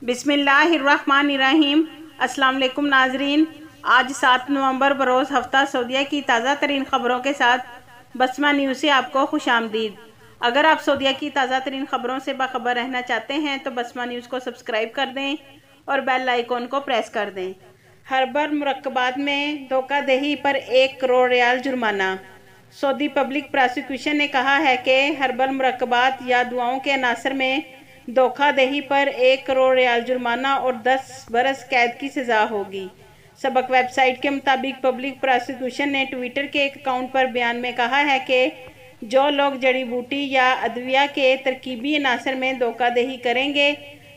बिस्मिल्लाहिर्रहमानिर्रहीम। अस्सलाम वालेकुम नाजरीन। आज 7 नवंबर बरोज़ हफ्ता सऊदीया की ताज़ा तरीन ख़बरों के साथ बसमा न्यूज़ से आपको खुशामदीद। अगर आप सऊदीया की ताज़ा तरीन ख़बरों से बाखबर रहना चाहते हैं तो बसमा न्यूज़ को सब्सक्राइब कर दें और बेल आइकॉन को प्रेस कर दें। हर्बल मुरक्कबात में धोखाधड़ी पर 1 करोड़ रियाल जुर्माना। सऊदी पब्लिक प्रोसिक्यूशन ने कहा है कि हर्बल मुरक्कबात या दवाओं के अनासर में धोखाधड़ी पर 1 करोड़ रियाल जुर्माना और 10 बरस कैद की सज़ा होगी। सबक वेबसाइट के मुताबिक पब्लिक प्रोसिक्यूशन ने ट्विटर के एक अकाउंट पर बयान में कहा है कि जो लोग जड़ी बूटी या अदविया के तरकीबी अनासर में धोखाधड़ी करेंगे,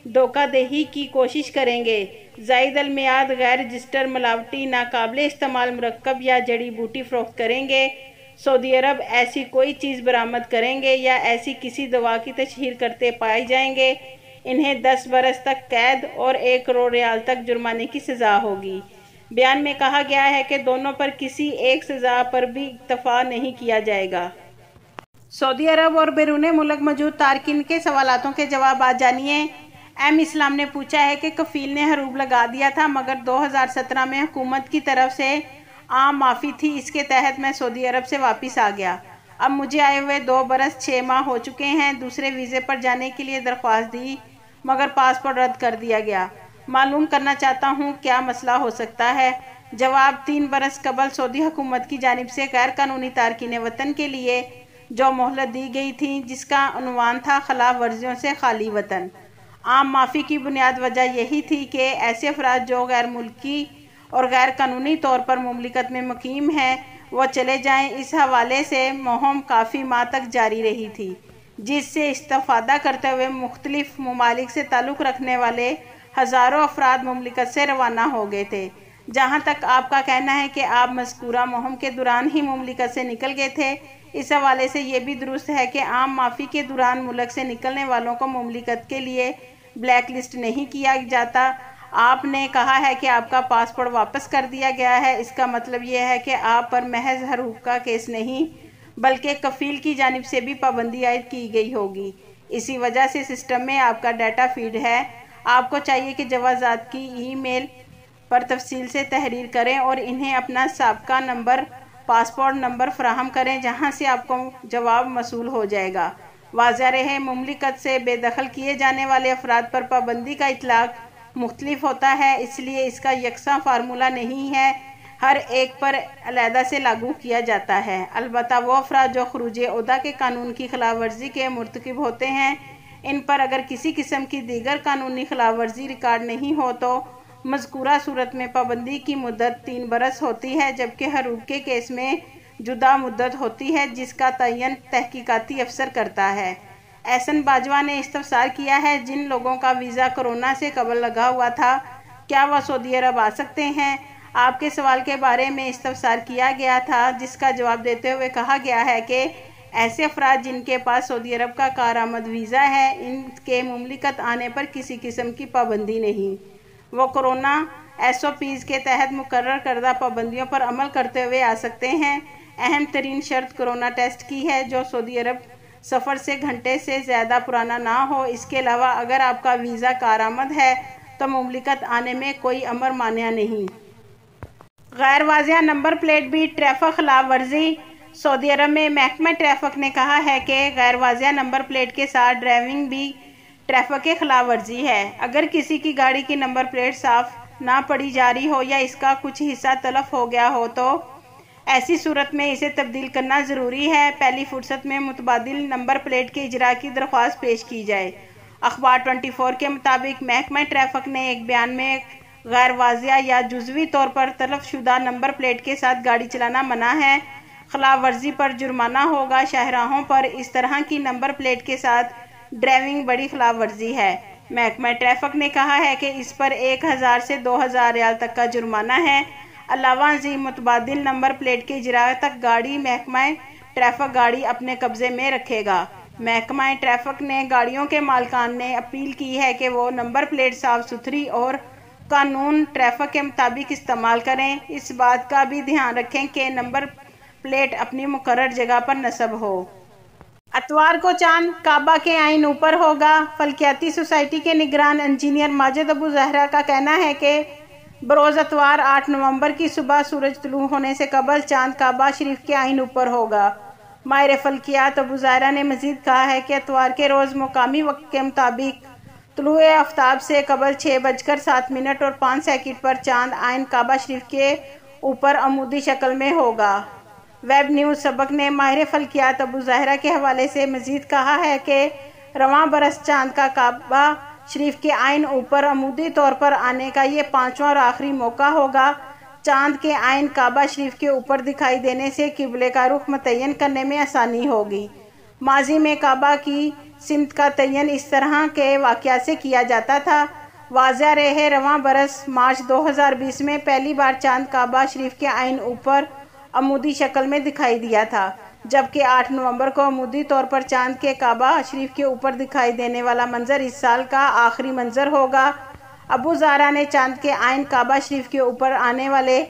धोखाधड़ी की कोशिश करेंगे, ज़ायद अलमियाद गैर रजिस्टर मिलावटी नाकाबिले इस्तेमाल मुरक्कब या जड़ी बूटी फरोख्त करेंगे, सऊदी अरब ऐसी कोई चीज़ बरामद करेंगे या ऐसी किसी दवा की तशहीर करते पाए जाएंगे, इन्हें 10 बरस तक कैद और 1 करोड़ रियाल तक जुर्माने की सज़ा होगी। बयान में कहा गया है कि दोनों पर किसी एक सज़ा पर भी इत्तफाक नहीं किया जाएगा। सऊदी अरब और बैरून मुल्क मौजूद तारकिन के सवालातों के जवाब आज जानिए। एम इस्लाम ने पूछा है कि कफील ने हरूब लगा दिया था मगर 2017 में हुकूमत की तरफ से आम माफ़ी थी, इसके तहत मैं सऊदी अरब से वापस आ गया। अब मुझे आए हुए 2 बरस 6 माह हो चुके हैं। दूसरे वीज़े पर जाने के लिए दरख्वास्त दी मगर पासपोर्ट रद्द कर दिया गया। मालूम करना चाहता हूँ क्या मसला हो सकता है। जवाब 3 बरस कबल सऊदी हुकूमत की जानिब से गैर कानूनी तारकीन वतन के लिए जो मोहलत दी गई थी, जिसका उन्वान था खिलाफ वर्जियों से खाली वतन। आम माफ़ी की बुनियाद वजह यही थी कि ऐसे अफराद जो गैर मुल्की और गैर कानूनी तौर पर मुमलिकत में मुकीम हैं वो चले जाएं। इस हवाले से मुहिम काफ़ी माह तक जारी रही थी, जिससे इस्तेफादा करते हुए मुख्तलिफ ममालिक से ताल्लुक़ रखने वाले हज़ारों अफराद मुमलिकत से रवाना हो गए थे। जहाँ तक आपका कहना है कि आप मज़कूरा मुहिम के दौरान ही मुमलिकत से निकल गए थे, इस हवाले से ये भी दुरुस्त है कि आम माफ़ी के दौरान मुल्क से निकलने वालों को मुमलिकत के लिए ब्लैक लिस्ट नहीं किया जाता। आपने कहा है कि आपका पासपोर्ट वापस कर दिया गया है, इसका मतलब यह है कि आप पर महज हरूब का केस नहीं बल्कि कफील की जानिब से भी पाबंदी आयद की गई होगी। इसी वजह से सिस्टम में आपका डाटा फीड है। आपको चाहिए कि जवाज़ात की ईमेल पर तफसील से तहरीर करें और इन्हें अपना साबका नंबर, पासपोर्ट नंबर फराहम करें, जहां से आपको जवाब मसूल हो जाएगा। वाज़ह रहे, मुमलिकत से बेदखल किए जाने वाले अफराद पर पाबंदी का इतलाक मुख्तलिफ होता है, इसलिए इसका यकसा फार्मूला नहीं है, हर एक पर अलहदा से लागू किया जाता है। अलबत्ता वो अफराद जो खरूज ओहदा के कानून की खिलाफ वर्जी के मुर्तकिब होते हैं, इन पर अगर किसी किस्म की दीगर कानूनी खिलाफ वर्जी रिकॉर्ड नहीं हो तो मज़कूरा सूरत में पाबंदी की मुद्दत 3 बरस होती है, जबकि हरूब के केस में जुदा मुद्दत होती है जिसका तयन तहकीकाती अफसर करता है। एहसन बाजवा ने इस्तफसार किया है, जिन लोगों का वीज़ा कोरोना से कबल लगा हुआ था क्या वह सऊदी अरब आ सकते हैं। आपके सवाल के बारे में इस्तफसार किया गया था, जिसका जवाब देते हुए कहा गया है कि ऐसे अफराद जिनके पास सऊदी अरब का कारआमद वीज़ा है, इनके मुमलिकत आने पर किसी किस्म की पाबंदी नहीं। वो कोरोना SOPs के तहत मुकर्रर करदा पाबंदियों पर अमल करते हुए आ सकते हैं। अहम तरीन शर्त कोरोना टेस्ट की है जो सऊदी अरब सफ़र से घंटे से ज़्यादा पुराना ना हो। इसके अलावा अगर आपका वीज़ा कारआमद है तो मुमलिकत आने में कोई अमर मानिया नहीं। गैर वाज़िया नंबर प्लेट भी ट्रैफिक खिलाफ वर्जी। सऊदी अरब में महकमा ट्रैफिक ने कहा है कि गैर वाज़िया नंबर प्लेट के साथ ड्राइविंग भी ट्रैफिक के खिलाफ वर्जी है। अगर किसी की गाड़ी की नंबर प्लेट साफ ना पड़ी जा रही हो या इसका कुछ हिस्सा तलफ हो गया हो तो ऐसी सूरत में इसे तब्दील करना ज़रूरी है। पहली फुर्सत में मुतबादिल नंबर प्लेट के इजरा की दरख्वास्त पेश की जाए। अखबार 24 के मुताबिक महकमा ट्रैफिक ने एक बयान में गैर वाज़िया या जुज़वी तौर पर तलफ शुदा नंबर प्लेट के साथ गाड़ी चलाना मना है, खिलाफ वर्जी पर जुर्माना होगा। शाहराहों पर इस तरह की नंबर प्लेट के साथ ड्राइविंग बड़ी खिलाफ वर्जी है। महकमा ट्रैफिक ने कहा है कि इस पर 1000 से 2000 रियाल तक का जुर्माना है। अलावा जी मुतबादिल नंबर प्लेट के इजरा तक गाड़ी महकमा ट्रैफिक गाड़ी अपने कब्जे में रखेगा। महकमा ट्रैफिक ने गाड़ियों के मालिकान ने अपील की है कि वो नंबर प्लेट साफ सुथरी और कानून ट्रैफिक के मुताबिक इस्तेमाल करें। इस बात का भी ध्यान रखें कि नंबर प्लेट अपनी मुकर्रर जगह पर नस्ब हो। اتوار کو چاند کعبہ کے عین اوپر ہوگا۔ فلکیاتی سوسائٹی کے نگران انجینئر ماجد ابو زہرا کا کہنا ہے کہ بروز اتوار 8 نومبر کی صبح سورج طلوع ہونے سے قبل چاند کعبہ شریف کے عین اوپر ہوگا۔ ماہر فلکیات ابو زہرا نے مزید کہا ہے کہ اتوار کے روز مقامی وقت کے مطابق طلوع آفتاب سے قبل 6:07 اور 5 سیکنڈ پر چاند عین کعبہ شریف کے اوپر عمودی شکل میں ہوگا۔ ویب نیوز سبق نے ماہر فلکیات ابو زہرا کے حوالے سے مزید کہا ہے کہ رواں برس چاند کا کعبہ شریف کے عین اوپر عمودی طور پر آنے کا یہ 5واں اور آخری موقع ہوگا۔ چاند کے عین کعبہ شریف کے اوپر دکھائی دینے سے قبلے کا رخ متعین کرنے میں آسانی ہوگی۔ ماضی میں کعبہ کی سمت کا تعین اس طرح کے واقعات سے کیا جاتا تھا۔ واضح رہے رواں برس مارچ 2020 میں پہلی بار چاند کعبہ شریف کے عین اوپر عمودی شکل میں دکھائی دیا تھا، جبکہ 8 نومبر کو عمودی طور پر چاند کے کعبہ شریف کے اوپر دکھائی دینے والا منظر اس سال کا آخری منظر ہوگا۔ ابو زہرا نے چاند کے عین کعبہ شریف کے اوپر آنے والے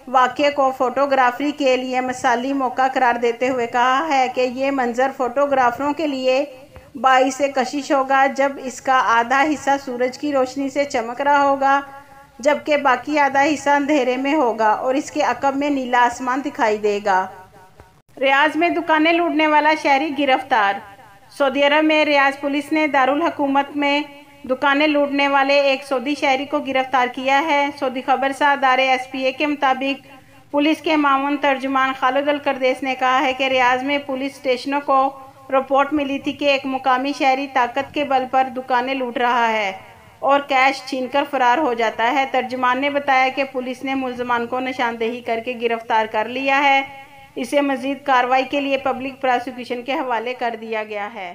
واقعے کو فوٹوگرافی کے لیے مثالی موقع قرار دیتے ہوئے کہا ہے کہ یہ منظر فوٹوگرافروں کے لیے باعث کشش ہوگا جب اس کا آدھا حصہ سورج کی روشنی سے چمک رہا ہوگا، جبکہ باقی آدھا حصہ اندھیرے میں ہوگا اور اس کے عقب میں نیلا آسمان دکھائی دے گا۔ ریاض میں دکانیں لوٹنے والا شہری گرفتار۔ سعودی عرب میں ریاض پولیس نے دارالحکومت میں دکانیں لوٹنے والے ایک سعودی شہری کو گرفتار کیا ہے۔ سعودی خبرساز ادارے SPA کے مطابق پولیس کے معاون ترجمان خالد القردیس نے کہا ہے کہ ریاض میں پولیس اسٹیشنوں کو رپورٹ ملی تھی کہ ایک مقامی شہری طاقت کے بل پر دکانیں لوٹ رہا ہے اور کیش چھین کر فرار ہو جاتا ہے۔ ترجمان نے بتایا کہ پولیس نے ملزمان کو نشاندہی کر کے گرفتار کر لیا ہے۔ اسے مزید کارروائی کے لیے پبلک پراسیکیوشن کے حوالے کر دیا گیا ہے۔